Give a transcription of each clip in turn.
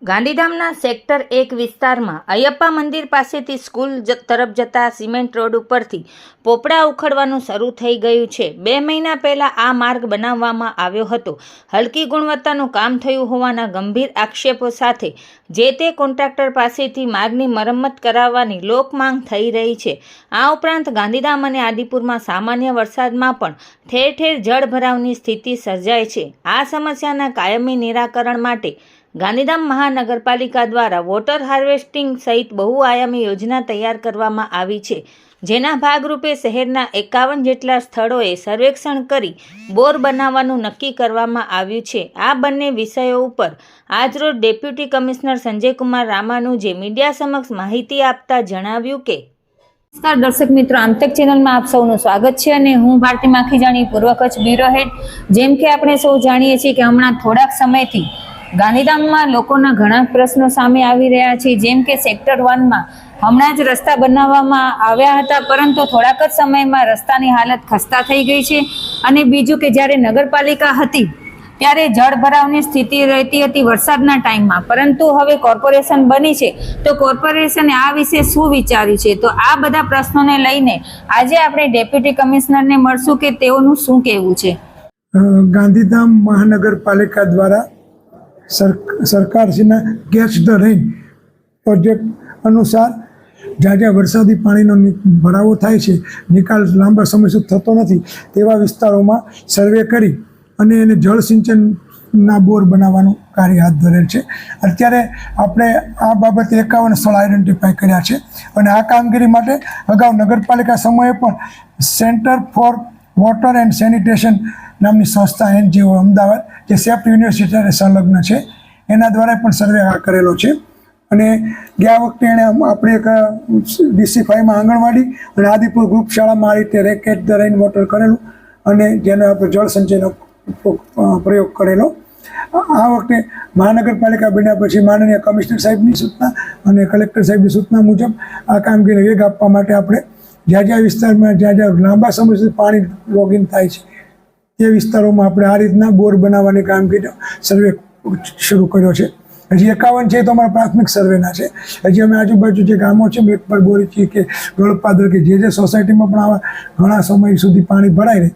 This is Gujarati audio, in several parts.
ગાંધીધામના સેક્ટર 1 વિસ્તારમાં અયપ્પા મંદિર પાસેથી સ્કૂલ તરફ જતા સિમેન્ટ રોડ ઉપરથી પોપડા ઉખડવાનું શરૂ થઈ ગયું છે। 2 મહિના પહેલા આ માર્ગ બનાવવામાં આવ્યો હતો। હલકી ગુણવત્તાનું કામ થયું હોવાના ગંભીર આક્ષેપો સાથે જે તે કોન્ટ્રાક્ટર પાસેથી માર્ગની મરમ્મત કરાવવાની લોકમાંગ થઈ રહી છે। આ ઉપરાંત ગાંધીધામ અને આદિપુરમાં સામાન્ય વરસાદમાં પણ ઠેર ઠેર જળભરાવની સ્થિતિ સર્જાય છે। આ સમસ્યાના કાયમી નિરાકરણ માટે ગાંધીધામ મહાનગરપાલિકા દ્વારા વોટર હાર્વેસ્ટિંગ સહિત બહુઆયામી યોજના તૈયાર કરવામાં આવી છે, જેના ભાગરૂપે શહેરના 51 જેટલા સ્થળોએ સર્વેક્ષણ કરી બોર બનાવવાનું નક્કી કરવામાં આવ્યું છે। આ બંને વિષયો ઉપર આજરોજ ડેપ્યુટી કમિશનર સંજયકુમાર રામાનુજે મીડિયા સમક્ષ માહિતી આપતા જણાવ્યું કે નમસ્કાર દર્શક મિત્રો, આમતક ચેનલમાં આપ સૌનું સ્વાગત છે અને હું ભારતી માખીજાણી, પૂર્વ કચ્છ બ્યુરો હેડ। જેમ કે આપણે સૌ જાણીએ છીએ કે હમણાં થોડાક સમયથી ગાંધીધામમાં લોકોના ઘણા પ્રશ્નો સામે આવી રહ્યા છે। જેમ કે સેક્ટર 1માં હમણાં જ રસ્તા બનાવવામાં આવ્યા હતા, પરંતુ થોડાક જ સમયમાં રસ્તાની હાલત ખસ્તા થઈ ગઈ છે। અને બીજું કે જ્યારે નગરપાલિકા હતી ત્યારે જળભરાવની સ્થિતિ રહેતી હતી વરસાદના ટાઈમમાં, પરંતુ હવે કોર્પોરેશન બની છે તો કોર્પોરેશને આ વિશે શું વિચાર્યું છે, તો આ બધા પ્રશ્નોને લઈને આજે આપણે ડેપ્યુટી કમિશનરને મળશું કે તેઓનું શું કહેવું છે। ગાંધીધામ મહાનગરપાલિકા દ્વારા સરકારશ્રીના કેચ ધ રેઇન પ્રોજેક્ટ અનુસાર જ્યાં જ્યાં વરસાદી પાણીનો ભરાવો થાય છે, નિકાલ લાંબા સમય સુધી થતો નથી, તેવા વિસ્તારોમાં સર્વે કરી અને એને જળસિંચનના બોર બનાવવાનું કાર્ય હાથ ધરેલ છે। અત્યારે આપણે આ બાબતે 51 સ્થળ આઈડેન્ટિફાઈ કર્યા છે અને આ કામગીરી માટે અગાઉ નગરપાલિકા સમયે પણ centre for water and sanitation નામની સંસ્થા NGO અમદાવાદ, જે સેફ્ટ યુનિવર્સિટી સંલગ્ન છે, એના દ્વારા પણ સર્વે કરેલો છે। અને ગયા વખતે એણે આપણે એક DC5માં આંગણવાડી અને આદિપુર ગ્રુપ શાળામાં આ રીતે રેકેટ ધ રેઇન વોટર કરેલું અને જેનો આપણે જળ સંચયનો પ્રયોગ કરેલો। આ વખતે મહાનગરપાલિકા બન્યા પછી માનનીય કમિશનર સાહેબની સૂચના અને કલેક્ટર સાહેબની સૂચના મુજબ આ કામગીરીને વેગ આપવા માટે આપણે જ્યાં જ્યાં વિસ્તારમાં જ્યાં લાંબા સમય સુધી પાણી લોગિન થાય છે તે વિસ્તારોમાં આપણે આ રીતના બોર બનાવવાની કામગીરી સર્વે શરૂ કર્યો છે। હજી 51 છે તો અમારા પ્રાથમિક સર્વેના છે। હજી અમે આજુબાજુ જે ગામો છે મેઘપર, બોરીચી કે ગળપાદર કે જે સોસાયટીમાં પણ આવા ઘણા સમય સુધી પાણી ભરાય રહે,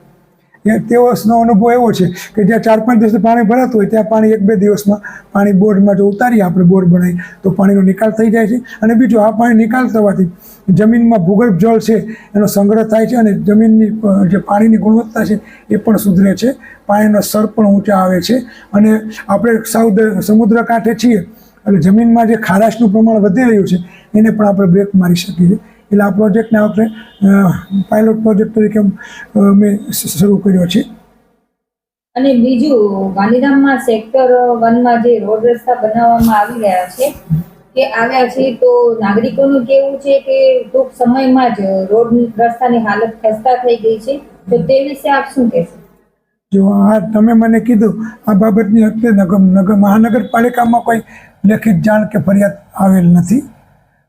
તેઓનો અનુભવ એવો છે કે જ્યાં 4-5 દિવસથી પાણી ભરાતું હોય ત્યાં પાણી 1-2 દિવસમાં પાણી બોરમાં જો ઉતારીએ આપણે બોર બનાવી તો પાણીનો નિકાલ થઈ જાય છે। અને બીજું, આ પાણી નિકાલ થવાથી જમીનમાં ભૂગર્ભ જળ છે એનો સંગ્રહ થાય છે અને જમીનની જે પાણીની ગુણવત્તા છે એ પણ સુધરે છે, પાણીનો સ્તર પણ ઊંચા આવે છે। અને આપણે સમુદ્ર કાંઠે છીએ એટલે જમીનમાં જે ખારાશનું પ્રમાણ વધી રહ્યું છે એને પણ આપણે બ્રેક મારી શકીએ છીએ। એટલે આ પ્રોજેક્ટને આપણે પાયલોટ પ્રોજેક્ટ તરીકે મેં શરૂ કર્યો છે। અને બીજું, ગાંધીધામમાં સેક્ટર 1માં જે રોડ રસ્તા બનાવવામાં આવી રહ્યા છે તો નાગરિકોનું કહેવું છે કે ટૂંક સમયમાં જ રોડ રસ્તાની હાલત ખસ્તા થઈ ગઈ છે, તો તે વિશે આપ શું કહેશો? જો આ તમે મને કીધું આ બાબતની અત્યારે મહાનગરપાલિકામાં કોઈ લેખિત જાણ કે ફરિયાદ આવેલ નથી,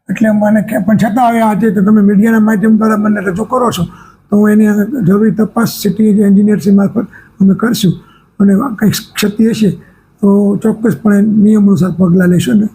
એટલે મને પણ છતાં હવે આજે તો તમે મીડિયાના માધ્યમ દ્વારા મને રજૂ કરો છો તો હું એની જરૂરી તપાસ સિટી એન્જિનિયરશ્રી મારફત અમે કરશું અને કંઈક ક્ષતિ હશે તો ચોક્કસપણે નિયમ અનુસાર પગલાં લેશું ને।